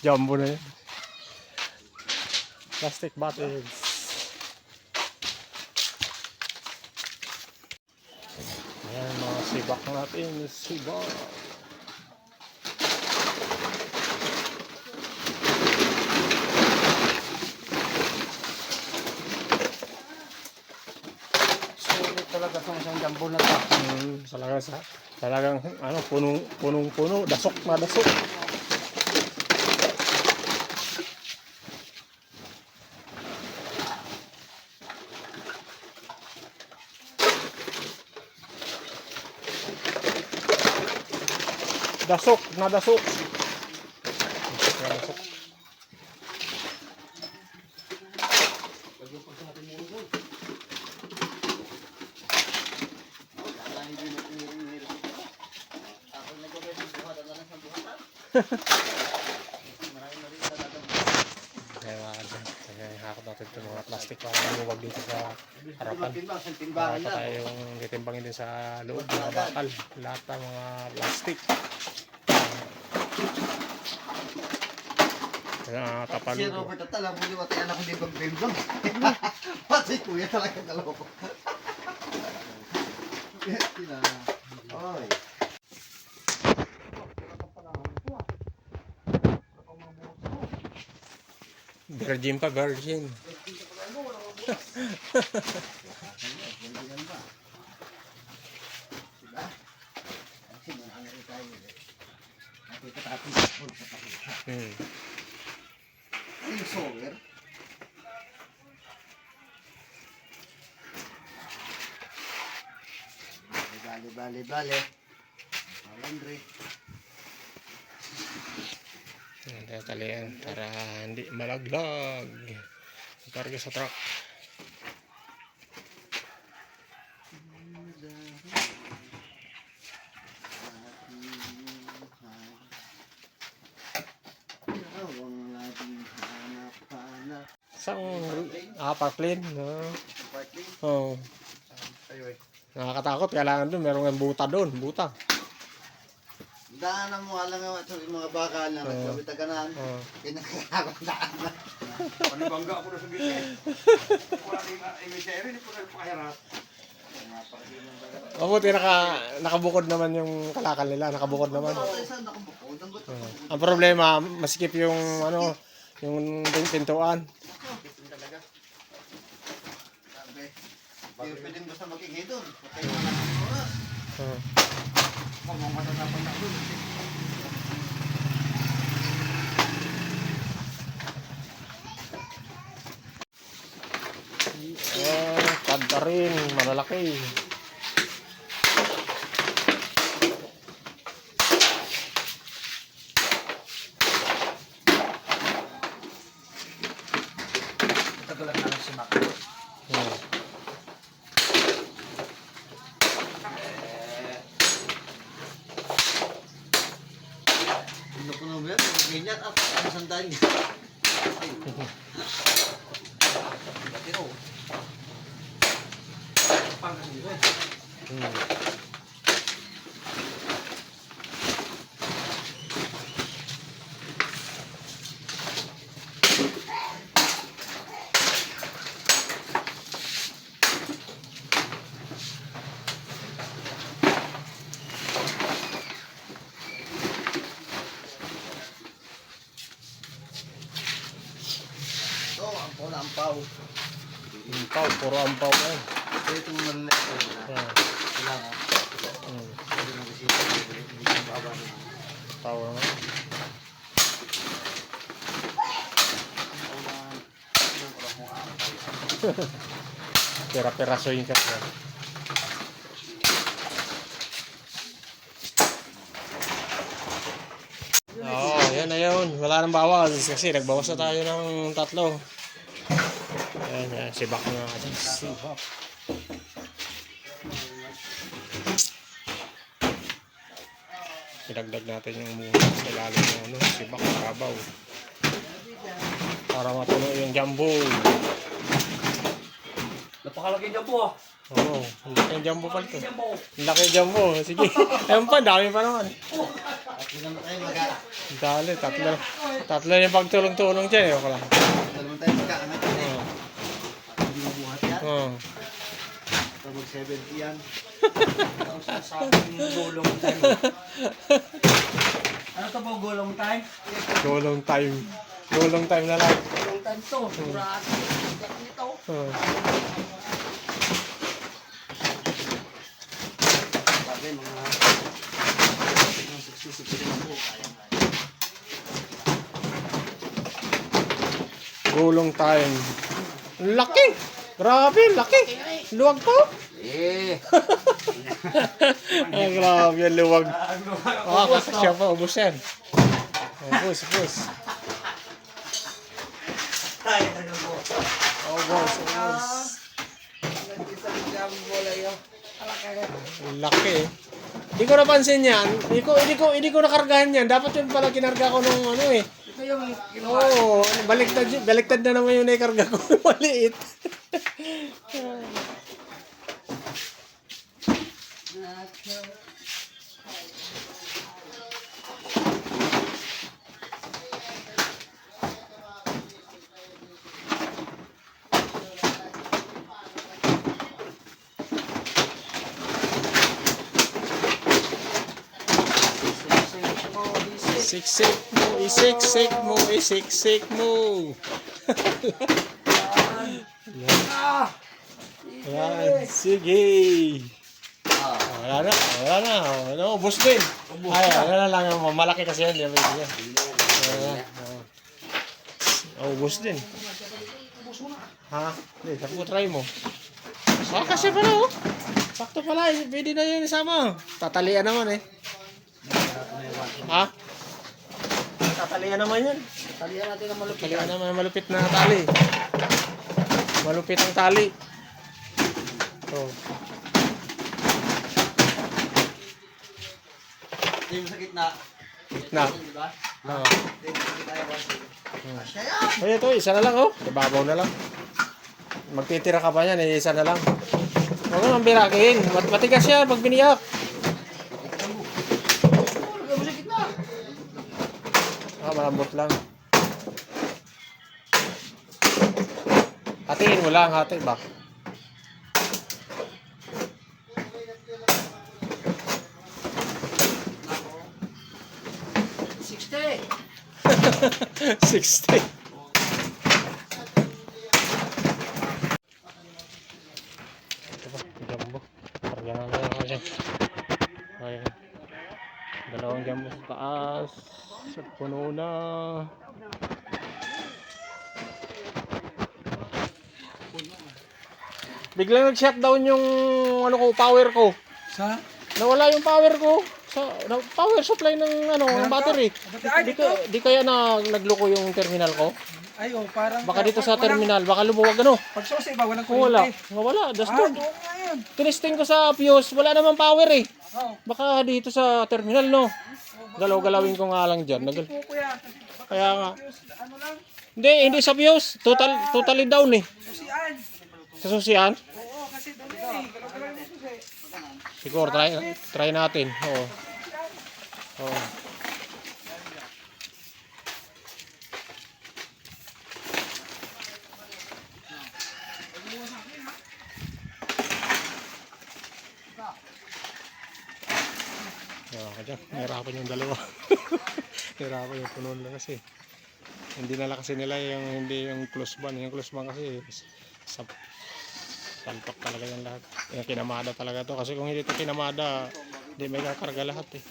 Jumbo na yun. Plastic bottles. Ayan mga sibak natin. Sibak. Sulit talaga itong isang jumbo na to. Talagang ano, punong-puno, dasok na dasok. Dasok na dasok. Dasok. Kaya hakot natin ito mga plastic para lumubag dito sa harapan. Para tayong ditimbangin din sa loob ng bakal. Lahat ng mga plastic. Si Robert at alam mo yung anak ko din pag-bimblog. Pati kuya talaga kaloko. Oy. Virgin pa, virgin. Yung solar. Bale. Laundry. Talian para hindi malaglag. Karga sa truck. Isang parklane. Oh. Nakakatakot. Kailangan doon. Merong buta doon. Buta. Daanan mo alam nga ito yung mga bakal na nagkabit na ganan. Pinakakakot daan na. Panibangga ako na sa gitna. Wala na emisary, hindi ko na pakahirap. Mabuti nakabukod naman yung kalakal nila. Nakabukod naman. Ang problema, masikip yung ano, yung pintuan. Hindi pwedeng basta makingay doon. Patay mo na ng oras. Huwag mong matatapan na doon. Kadda rin, malalaki. Tagulat na lang si Mac. Ano po naman yan? Ganyan at ang sandaan niya. Latiro. Pangkas nito eh. Ampaw. Ampaw, puro ampaw na yun. Ito itong maliliit ko na. Kailangan. Pwede mo kasi hindi ko baba naman. Ampaw naman. Pera-peraso yung kasi. Yan na yun. Wala nang bawas kasi nagbawas na tayo ng 3. Ayan, sibak na natin. Sibak. Idagdag natin yung muna sa ilalim ng ano, sibak, karabaw. Para matuloy yung jumbo. Napakalaki niya po ah. Oo, ang laki ng jumbo pala to. Ang laki ng jumbo. Sige. Ayun pa, dami pa naman. Tatlo naman tayo magka. Dali, tatlo. Tatlo yung pagtulong-tulong dyan. Ayoko lang. Tatlo naman tayo magkaangat yan eh. Oo. Hindi mabuhat yan. Oo. Ito mag-70 yan. Sa akin gulong time. Ano to po gulong time? Gulong time. Gulong time na lang. Gulong time to. Surado. Nito. Oo. Bagay mga 60 na po. Gulong time. Laki! Grabe, laki! Luwag to! Eh! Ay, grabe, luwag. Kakasya pa, ubus yan. Ubus. Tayo na po. Ubus. Laki eh. Hindi ko napansin yan. Hindi ko nakargahan yan. Dapat yung pala kinarga ko nung ano eh. Ito yung Oo, baliktad na naman yung naikarga ko. Maliit. Isiksik mo. Yan, sige. Wala na. Ano, ubos din. Ay, wala lang. Malaki kasi yan. Ubos din. Ha? Hindi, sabi ko try mo. Kasi pala oh. Sakto pala, pwede na yun isama. Tatalian naman eh. Ha? Tatalian naman yan. Talihan natin ang malupit. Talian naman malupit na tali. Malupit ang tali. Oh. Ito yung sa gitna. Na. Diba? Oo. Ito yung sa gitna yung Ay, ito, isa na lang oh. Ibabaw na lang. Magtitira ka pa yan, isa na lang. Huwag naman birakin. Matigas yan pag biniyak. Malambot lang. Hatiin mo lang, hati ba? $60. Ito ba, jumbo. Karga na lang ako dyan. Ayan. Dalawang jumbo sa taas. Puno na. Biglang nag-shutdown yung ano ko, power ko. Sa? Nawala yung power ko. Power supply ng ano, ng battery. Di kaya nagloko yung terminal ko. Ay, oh, parang... Baka dito sa terminal, baka lumuwag ano. Pag susi ba, walang Wala. kuryente? Wala, Ah, dasdod. doon nga yun. Tinesting ko sa fuse, wala namang power eh. Oh, Baka dito sa terminal, no? Galaw-galawin ko nga lang dyan. po kuya. Kaya nga. Ano lang, Hindi sa fuse. Totally down eh. susian. Sa susian. Oo, kasi doon yun eh. Galaw-galaw yung susi. Siguro, try natin. Oo. Oo. Nahirapan yung dalawa. Nahirapan yung puno nila kasi. Hindi nala kasi nila yung close band. Yung close band kasi salpak talaga yung lahat. Yung kinamada talaga to. Kasi kung hindi ito kinamada, hindi may kakarga lahat eh.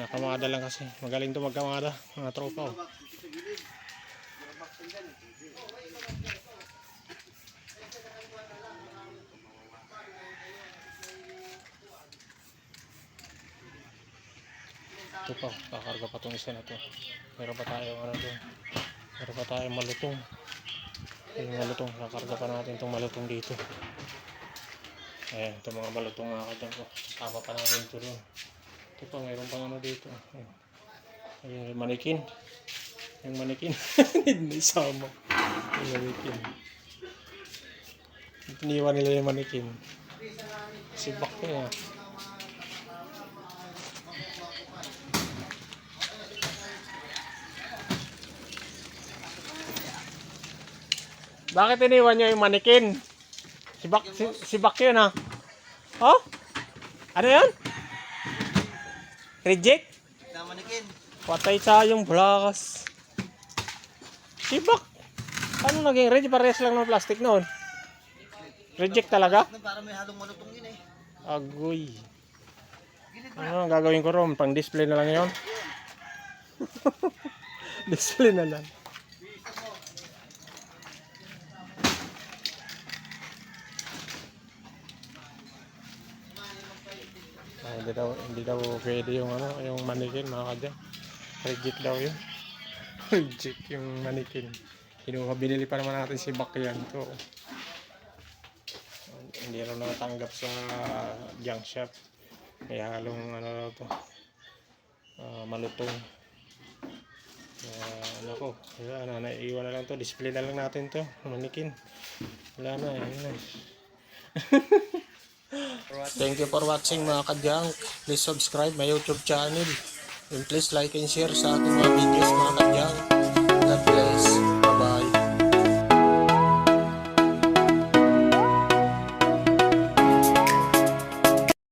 Kamada lang kasi. Magaling to magkamada. Mga tropa oh. Ito pa, kakarga pa itong isa na to. Meron pa tayong ano doon. Meron pa tayong malutong. Yung malutong, kakarga pa natin itong malutong dito. Ayan, itong mga malutong nga ka dyan ko. Tama pa natin ito doon. Ito pa, meron pang ano dito. Ayan, yung manikin. Yung manikin. Hindi sama. Yung manikin. Iniwan nila yung manikin. Si Bak niya. Bakit iniwan nyo yung manikin? Si Bak yun ha? Oh? Ano yun? Reject? Namanikin. Patay tayong blakas. Si Bak. Ano naging reject? Parehas lang ng plastic noon. Reject talaga? Para may halong malutong yun eh. Agoy. Ano ang gagawin ko ron? Pang display na lang yun? Display na lang. Hindi daw pwede yung yung manikin mga kadyan. Reject daw yun. Reject yung manikin. Binili pa naman natin si Bak yan to. Hindi raw natanggap sa junk shop. Kaya halong raw to. Malutong. Naiiwan na lang to. Display na lang natin to. Manikin. Wala na. Yun na. Thank you for watching mga kadyang. Please subscribe my YouTube channel. And please like and share sa ating mga videos mga kadyang. God bless.